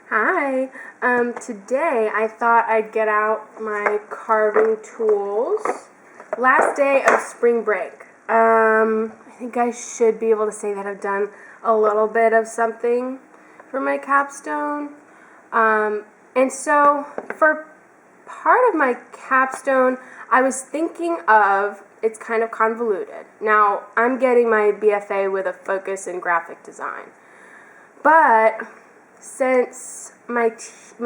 Hi. Today I thought I'd get out my carving tools. Last day of spring break. I think I should be able to say that I've done a little bit of something for my capstone. And so for part of my capstone, I was thinking of, it's kind of convoluted. Now, I'm getting my BFA with a focus in graphic design. But since my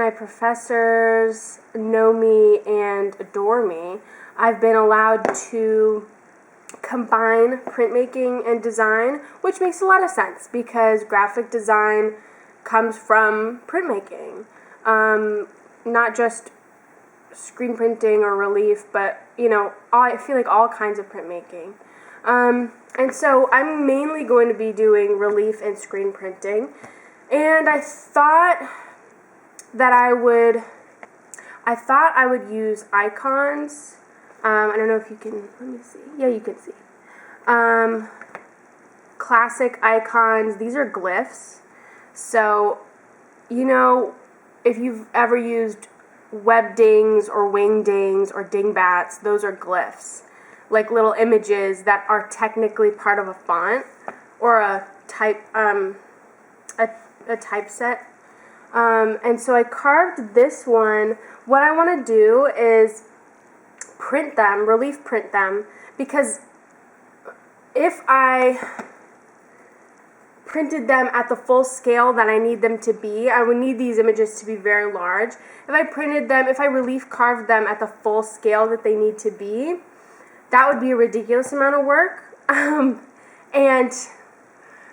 professors know me and adore me, I've been allowed to combine printmaking and design, which makes a lot of sense because graphic design comes from printmaking. Not just screen printing or relief, but I feel like all kinds of printmaking. And so I'm mainly going to be doing relief and screen printing. And I thought I would use icons. I don't know if you can, let me see. Yeah, you can see. Classic icons. These are glyphs. So, if you've ever used web dings or wing dings or dingbats, those are glyphs. Like little images that are technically part of a font or a typeset. And so I carved this one. What I want to do is print them, relief print them, because if I printed them at the full scale that I need them to be, I would need these images to be very large. If I relief carved them at the full scale that they need to be, that would be a ridiculous amount of work. And I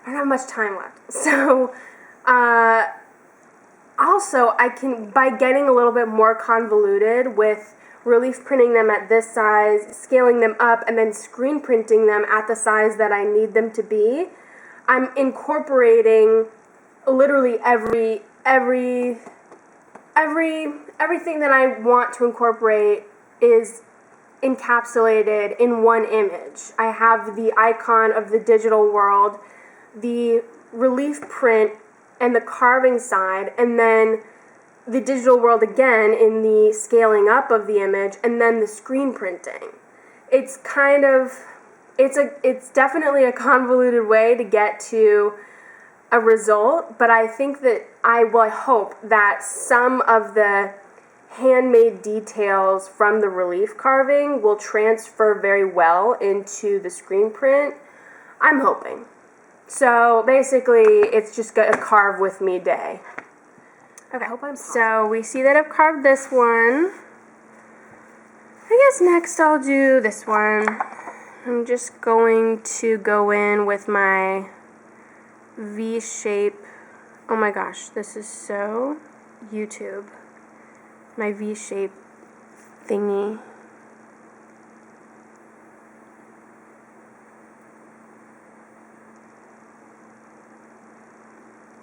don't have much time left. So also, I can, by getting a little bit more convoluted with relief printing them at this size, scaling them up, and then screen printing them at the size that I need them to be, I'm incorporating literally everything that I want to incorporate is encapsulated in one image. I have the icon of the digital world, the relief print and the carving side, and then the digital world again in the scaling up of the image, and then the screen printing. It's definitely a convoluted way to get to a result, but I think that I hope that some of the handmade details from the relief carving will transfer very well into the screen print. I'm hoping. So basically, it's just a carve with me day. Okay, so we see that I've carved this one. I guess next I'll do this one. I'm just going to go in with my V-shape. Oh my gosh, this is so YouTube. My V-shape thingy.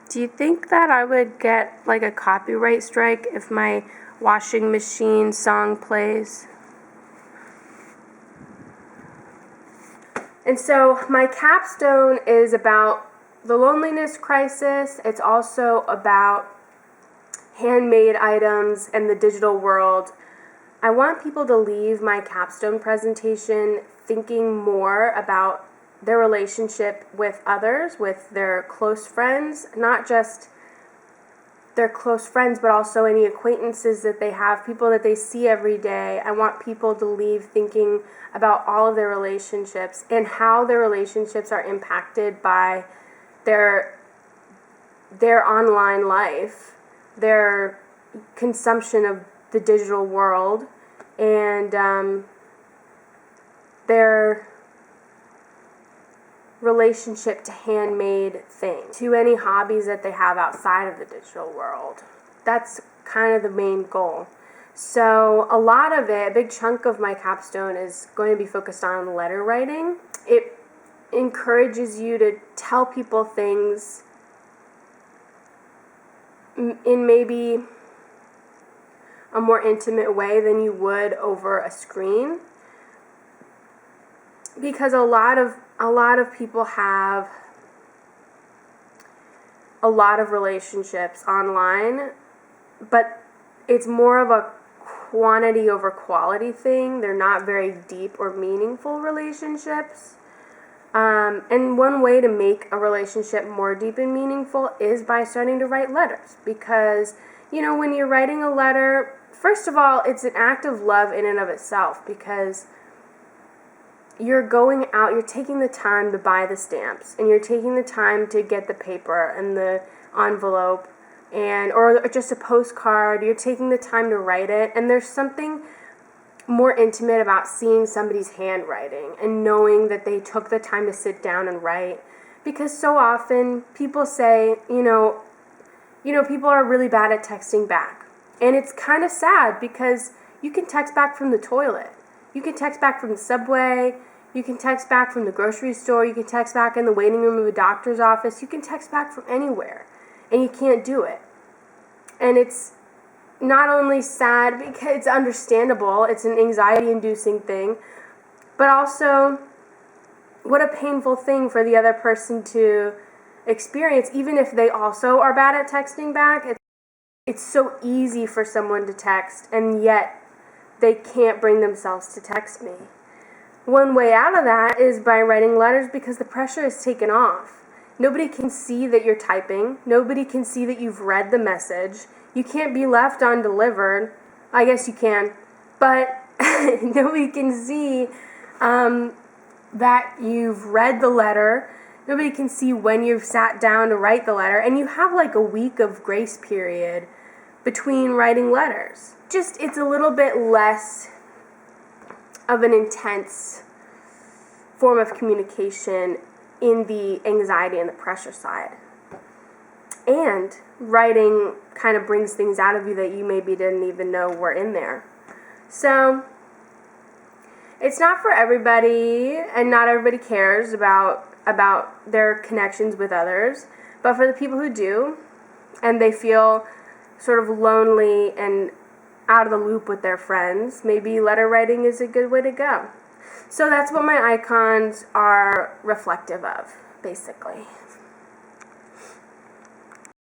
Do you think that I would get like a copyright strike if my washing machine song plays? And so my capstone is about the loneliness crisis. It's also about handmade items and the digital world. I want people to leave my capstone presentation thinking more about their relationship with others, with their close friends, not just their close friends, but also any acquaintances that they have, people that they see every day. I want people to leave thinking about all of their relationships and how their relationships are impacted by their online life, their consumption of the digital world, and their relationship to handmade things, to any hobbies that they have outside of the digital world. That's kind of the main goal. So a lot of it, a big chunk of my capstone is going to be focused on letter writing. It encourages you to tell people things in maybe a more intimate way than you would over a screen, because a lot of people have a lot of relationships online, but it's more of a quantity over quality thing. They're not very deep or meaningful relationships. And one way to make a relationship more deep and meaningful is by starting to write letters. Because, when you're writing a letter, first of all, it's an act of love in and of itself, because you're going out, you're taking the time to buy the stamps, and you're taking the time to get the paper and the envelope, or just a postcard. You're taking the time to write it, and there's something more intimate about seeing somebody's handwriting and knowing that they took the time to sit down and write. Because so often people say, people are really bad at texting back. And it's kind of sad, because you can text back from the toilet. You can text back from the subway. You can text back from the grocery store. You can text back in the waiting room of a doctor's office. You can text back from anywhere. And you can't do it. And it's not only sad because it's understandable, it's an anxiety-inducing thing, but also what a painful thing for the other person to experience, even if they also are bad at texting back. It's so easy for someone to text, and yet they can't bring themselves to text me. One way out of that is by writing letters, because the pressure is taken off. Nobody can see that you're typing. Nobody can see that you've read the message. You can't be left undelivered. I guess you can, but nobody can see that you've read the letter. Nobody can see when you've sat down to write the letter, and you have like a week of grace period between writing letters. It's a little bit less of an intense form of communication in the anxiety and the pressure side. And writing kind of brings things out of you that you maybe didn't even know were in there. So it's not for everybody, and not everybody cares about their connections with others. But for the people who do, and they feel sort of lonely and out of the loop with their friends, maybe letter writing is a good way to go. So that's what my icons are reflective of, basically.